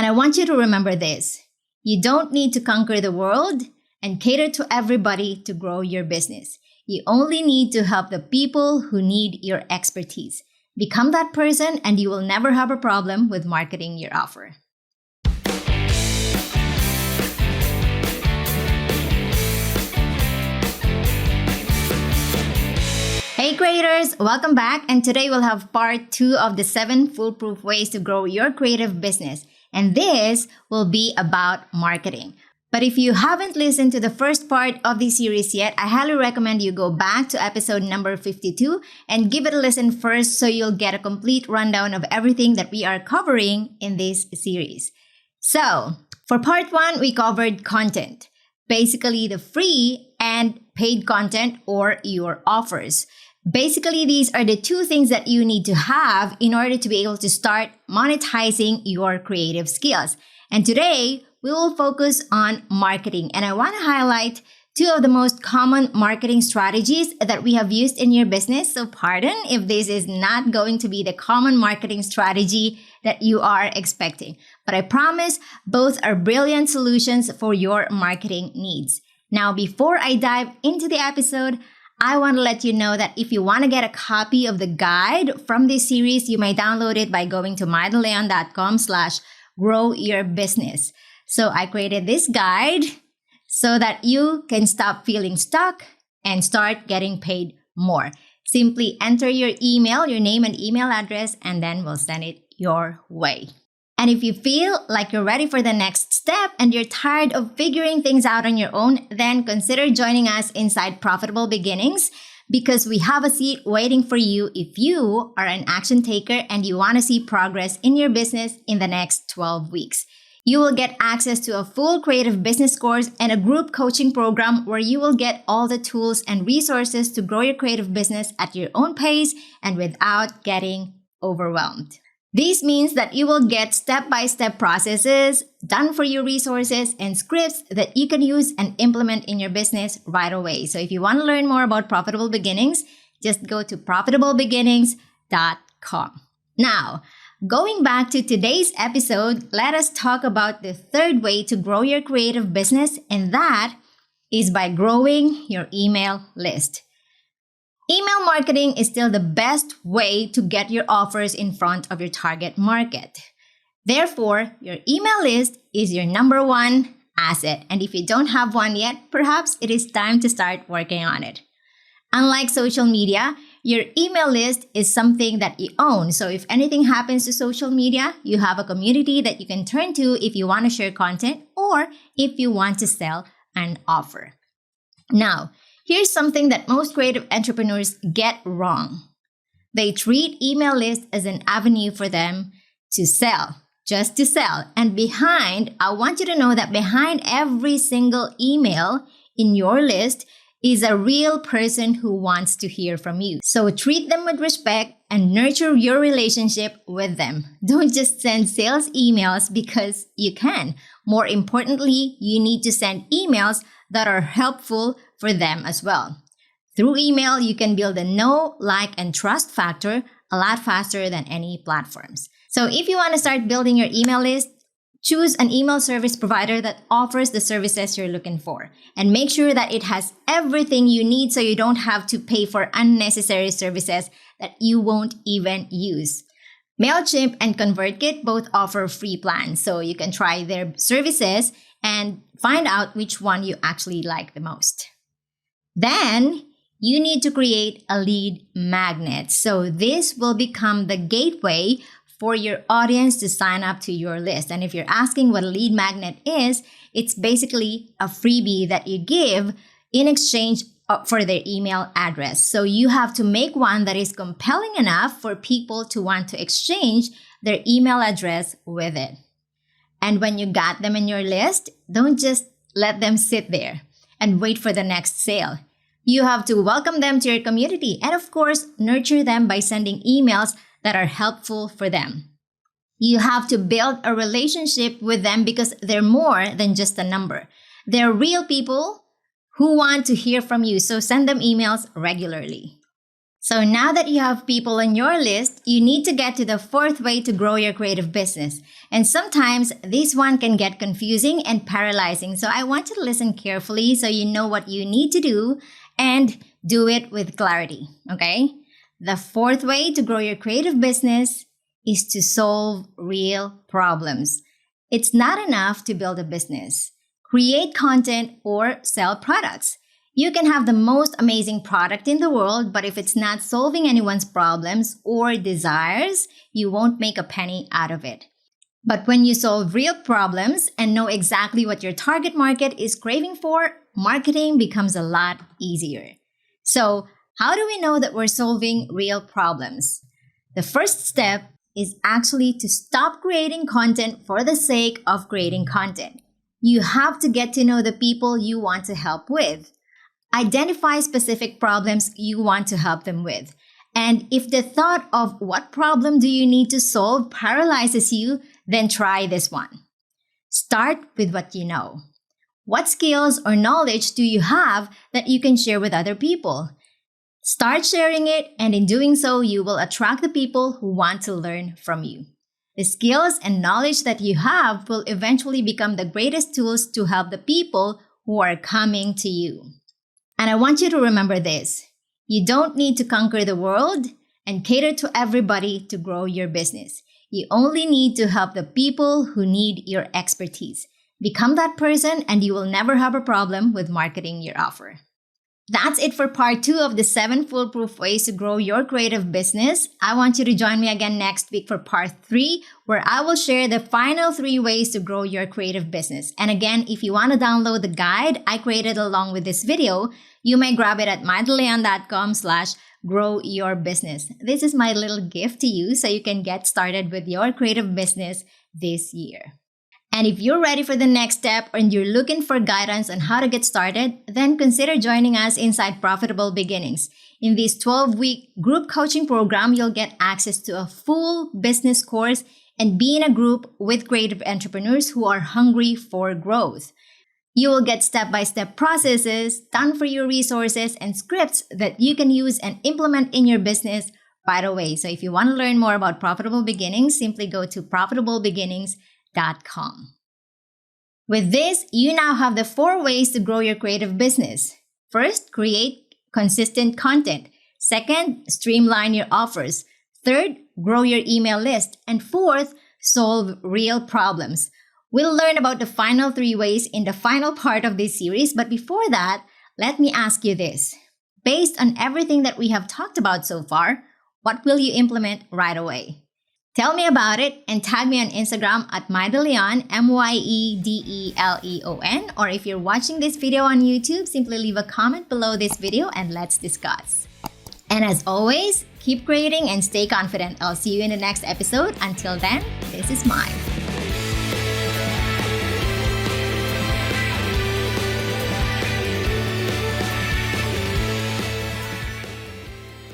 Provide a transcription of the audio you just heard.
And I want you to remember this. You don't need to conquer the world and cater to everybody to grow your business. You only need to help the people who need your expertise. Become that person and you will never have a problem with marketing your offer. Hey creators, welcome back, and today we'll have part 2 of the 7 foolproof ways to grow your creative business. And this will be about marketing. But if you haven't listened to the first part of this series yet, I highly recommend you go back to episode number 52 and give it a listen first so you'll get a complete rundown of everything that we are covering in this series. So, for part 1, we covered content. Basically, the free and paid content or your offers. Basically, these are the 2 things that you need to have in order to be able to start monetizing your creative skills. And today, we will focus on marketing. And I want to highlight 2 of the most common marketing strategies that we have used in your business. So pardon if this is not going to be the common marketing strategy that you are expecting. But I promise both are brilliant solutions for your marketing needs. Now, before I dive into the episode, I want to let you know that if you want to get a copy of the guide from this series, you may download it by going to mydeleon.com/growyourbusiness. So I created this guide so that you can stop feeling stuck and start getting paid more. Simply enter your email, your name and email address, and then we'll send it your way. And if you feel like you're ready for the next step and you're tired of figuring things out on your own, then consider joining us inside Profitable Beginnings, because we have a seat waiting for you if you are an action taker and you want to see progress in your business in the next 12 weeks. You will get access to a full creative business course and a group coaching program where you will get all the tools and resources to grow your creative business at your own pace and without getting overwhelmed. This means that you will get step-by-step processes, done-for-you resources, and scripts that you can use and implement in your business right away. So if you want to learn more about Profitable Beginnings, just go to profitablebeginnings.com. Now, going back to today's episode, let us talk about the 3rd way to grow your creative business, and that is by growing your email list. Email marketing is still the best way to get your offers in front of your target market. Therefore, your email list is your number 1 asset. And if you don't have one yet, perhaps it is time to start working on it. Unlike social media, your email list is something that you own. So if anything happens to social media, you have a community that you can turn to if you want to share content or if you want to sell an offer. Now, here's something that most creative entrepreneurs get wrong. They treat email lists as an avenue for them to sell, just to sell. And I want you to know that behind every single email in your list is a real person who wants to hear from you. So treat them with respect and nurture your relationship with them. Don't just send sales emails because you can. More importantly, you need to send emails that are helpful for them as well. Through email, you can build a know, like, and trust factor a lot faster than any platforms. So if you want to start building your email list, choose an email service provider that offers the services you're looking for. And make sure that it has everything you need so you don't have to pay for unnecessary services that you won't even use. MailChimp and ConvertKit both offer free plans, so you can try their services and find out which one you actually like the most. Then, you need to create a lead magnet. So this will become the gateway for your audience to sign up to your list. And if you're asking what a lead magnet is, it's basically a freebie that you give in exchange for their email address. So you have to make one that is compelling enough for people to want to exchange their email address with it. And when you got them in your list, don't just let them sit there and wait for the next sale. You have to welcome them to your community and, of course, nurture them by sending emails that are helpful for them. You have to build a relationship with them because they're more than just a number. They're real people who want to hear from you, so send them emails regularly. So now that you have people on your list, you need to get to the fourth way to grow your creative business. And sometimes this one can get confusing and paralyzing. So I want you to listen carefully so you know what you need to do and do it with clarity, okay? The fourth way to grow your creative business is to solve real problems. It's not enough to build a business, create content, or sell products. You can have the most amazing product in the world, but if it's not solving anyone's problems or desires, you won't make a penny out of it. But when you solve real problems and know exactly what your target market is craving for, marketing becomes a lot easier. So, how do we know that we're solving real problems? The first step is actually to stop creating content for the sake of creating content. You have to get to know the people you want to help with. Identify specific problems you want to help them with. And if the thought of what problem do you need to solve paralyzes you, then try this one. Start with what you know. What skills or knowledge do you have that you can share with other people? Start sharing it, and in doing so, you will attract the people who want to learn from you. The skills and knowledge that you have will eventually become the greatest tools to help the people who are coming to you. And I want you to remember this. You don't need to conquer the world and cater to everybody to grow your business. You only need to help the people who need your expertise. Become that person and you will never have a problem with marketing your offer. That's it for part 2 of the 7 foolproof ways to grow your creative business. I want you to join me again next week for part 3, where I will share the final 3 ways to grow your creative business. And again, if you want to download the guide I created along with this video, you may grab it at mydeleon.com/grow-your-business. This is my little gift to you so you can get started with your creative business this year. And if you're ready for the next step and you're looking for guidance on how to get started, then consider joining us inside Profitable Beginnings. In this 12-week group coaching program, you'll get access to a full business course and be in a group with creative entrepreneurs who are hungry for growth. You will get step-by-step processes, done-for-you resources, and scripts that you can use and implement in your business right away. So if you want to learn more about Profitable Beginnings, simply go to profitablebeginnings.com. With this, you now have the 4 ways to grow your creative business. First, create consistent content. Second, streamline your offers. Third, grow your email list. And fourth, solve real problems. We'll learn about the final 3 ways in the final part of this series, but before that, let me ask you this. Based on everything that we have talked about so far, what will you implement right away? Tell me about it and tag me on Instagram at mydeleon, MYEDELEON, or if you're watching this video on YouTube, simply leave a comment below this video and let's discuss. And as always, keep creating and stay confident. I'll see you in the next episode. Until then, this is Mai.